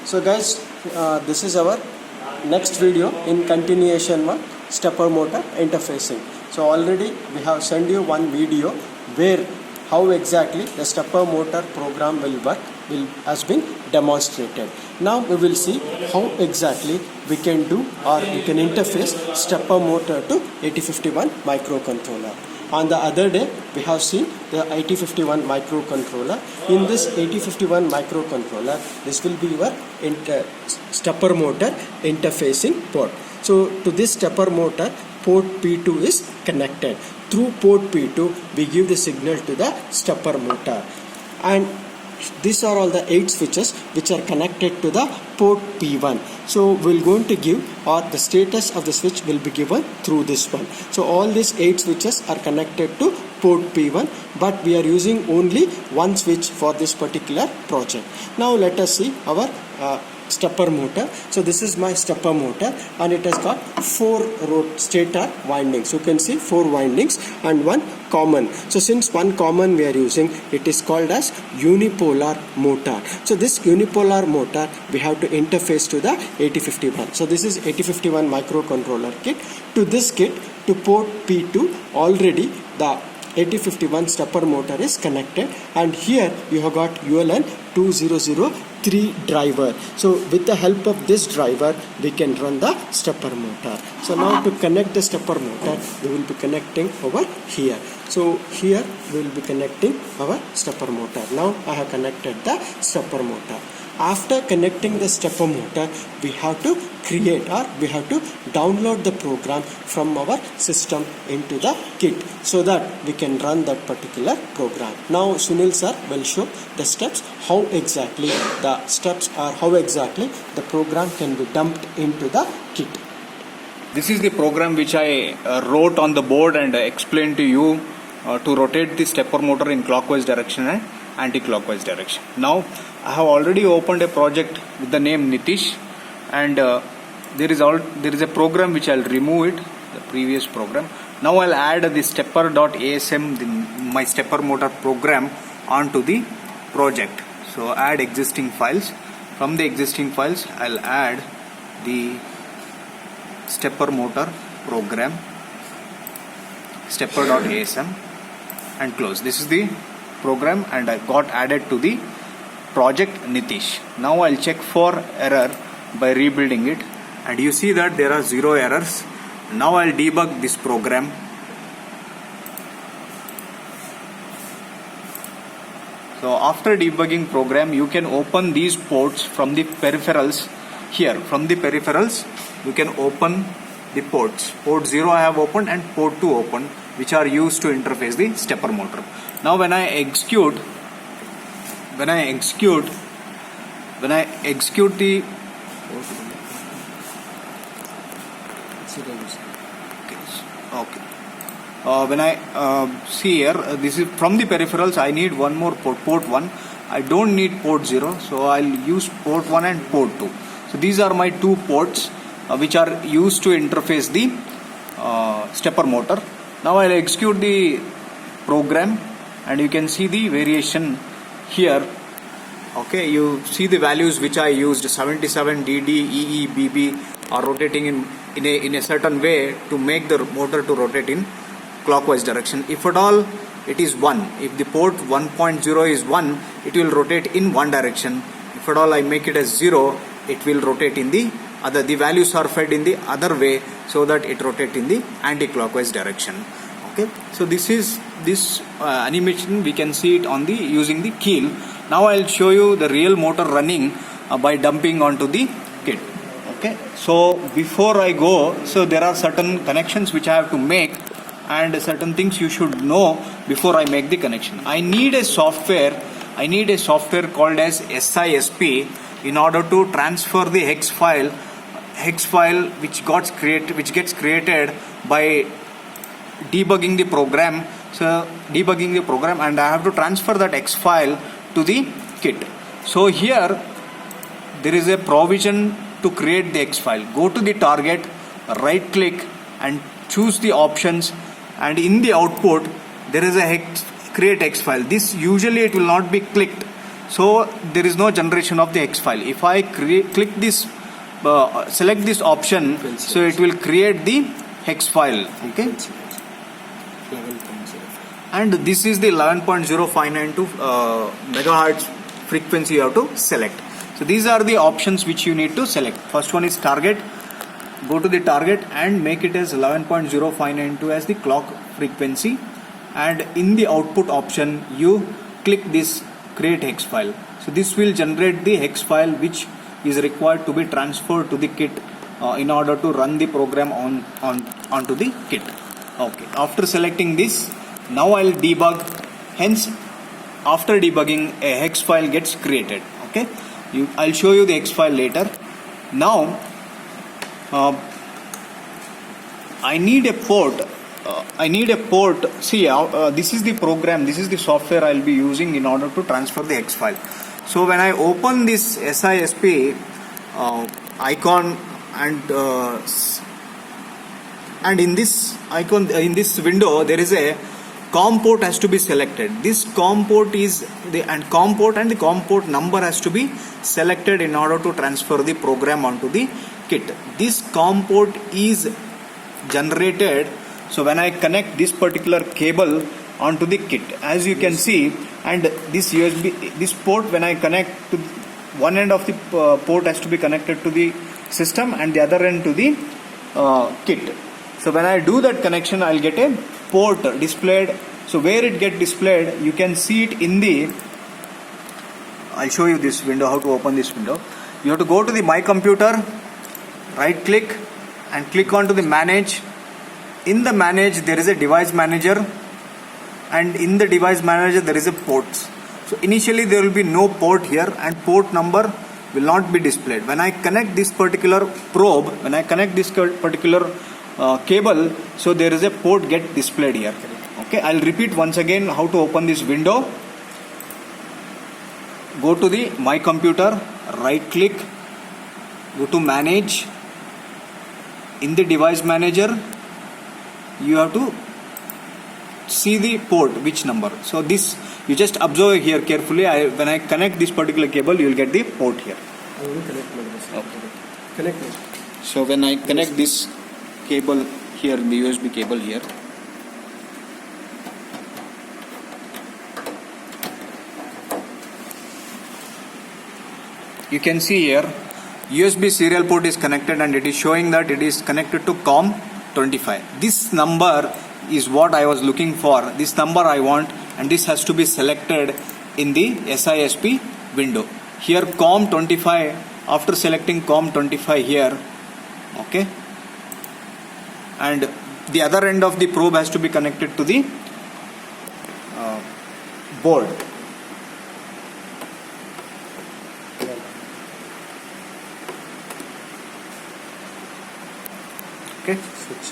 So guys, this is our next video in continuation of stepper motor interfacing. So already we have sent you one video where how exactly the stepper motor program will work has been demonstrated. Now we will see how exactly we can do or we can interface stepper motor to 8051 microcontroller. On the other day, we have seen the 8051 microcontroller. In this 8051 microcontroller, this will be your stepper motor interfacing port. So to this stepper motor, port P2 is connected. Through port P2, we give the signal to the stepper motor. And these are all the 8 switches which are connected to the port P1. So we're going to give, or the status of the switch will be given through this one. So all these 8 switches are connected to port P1, but we are using only one switch for this particular project. Now let us see our stepper motor. So this is my stepper motor, and it has got 4 stator windings. You can see 4 windings and one common. So since one common we are using, it is called as unipolar motor. So this unipolar motor we have to interface to the 8051. So this is 8051 microcontroller kit. To this kit, to port P2, already the 8051 stepper motor is connected, and here you have got ULN 2003 driver. So with the help of this driver, we can run the stepper motor. So now to connect the stepper motor, we will be connecting over here. So here we will be connecting our stepper motor. Now I have connected the stepper motor. After connecting the stepper motor, we have to create, or we have to download the program from our system into the kit so that we can run that particular program. Now Sunil sir will show the steps, how exactly the steps or how exactly the program can be dumped into the kit. This is the program which I wrote on the board and explained to you to rotate the stepper motor in clockwise direction and anti-clockwise direction. Now I have already opened a project with the name Nitish, and there is a program which I'll remove it, the previous program. Now I'll add the stepper.asm, my stepper motor program, onto the project. So add existing files. From the existing files, I'll add the stepper motor program, stepper.asm, and close. This is the program, and I got added to the project Nitish. Now I'll check for error by rebuilding it, and you see that there are 0 errors. Now I'll debug this program. So after debugging program, you can open these ports from the peripherals. Here from the peripherals you can open the ports. Port 0 I have opened and port 2 opened, which are used to interface the stepper motor. Now when I execute the when I see here, this is from the peripherals. I need one more port 1. I don't need port 0, so I'll use port 1 and port 2. So these are my 2 ports which are used to interface the stepper motor. Now I'll execute the program, and you can see the variation here. Okay, you see the values which I used, 77, DD, EE, BB are rotating in a certain way to make the motor to rotate in clockwise direction. If at all it is 1, if the port 1.0 is 1, it will rotate in one direction. If at all I make it as 0, it will rotate in the other. The values are fed in the other way so that it rotates in the anti-clockwise direction. Okay, so this animation we can see it on the using the keel. Now I'll show you the real motor running by dumping onto the kit. Okay, so before I go, so there are certain connections which I have to make, and certain things you should know before I make the connection. I need a software called as SISP in order to transfer the hex file which gets created by debugging the program. So debugging the program, and I have to transfer that hex file to the kit. So here there is a provision to create the hex file. Go to the target, right click and choose the options, and in the output there is a create hex file. This usually it will not be clicked. so there is no generation of the hex file. If I click this, select this option, so it will create the hex file. Okay, 11.05. and this is the 11.0592 megahertz frequency you have to select. So these are the options which you need to select. First one is target. Go to the target and make it as 11.0592 as the clock frequency, and in the output option you click this create hex file. So this will generate the hex file which is required to be transferred to the kit in order to run the program onto the kit. Okay, after selecting this, now I'll debug. Hence, after debugging, a hex file gets created. Okay, I'll show you the hex file later. Now I need a port. See, this is the program, this is the software I'll be using in order to transfer the hex file. So when I open this SISP icon, and in this icon, in this window, there is a COM port has to be selected. This COM port is the COM port and the COM port number has to be selected in order to transfer the program onto the kit. This COM port is generated. So when I connect this particular cable onto the kit, as you can see, and this USB, this port, when I connect to one end of the port has to be connected to the system and the other end to the kit. So when I do that connection, I'll get a port displayed. So where it get displayed, you can see it in the, I'll show you this window, how to open this window. You have to go to the My Computer, right click and click onto the Manage. In the Manage, there is a Device Manager, and in the Device Manager there is a ports. So initially there will be no port here and port number will not be displayed. When I connect this particular probe, when I connect this particular cable, so there is a port get displayed here. Okay, I'll repeat once again how to open this window. Go to the My Computer, right click, go to Manage. In the Device Manager, you have to see the port, which number. So this, you just observe here carefully. When I connect this particular cable, you will get the port here. I will connect my device. Okay. Connect it. So when I connect this cable here, the USB cable here, you can see here USB serial port is connected and it is showing that it is connected to COM25. This number is what I was looking for. This number I want, and this has to be selected in the SISP window. Here COM25, after selecting COM25 here, okay, and the other end of the probe has to be connected to the board. Okay. Switch.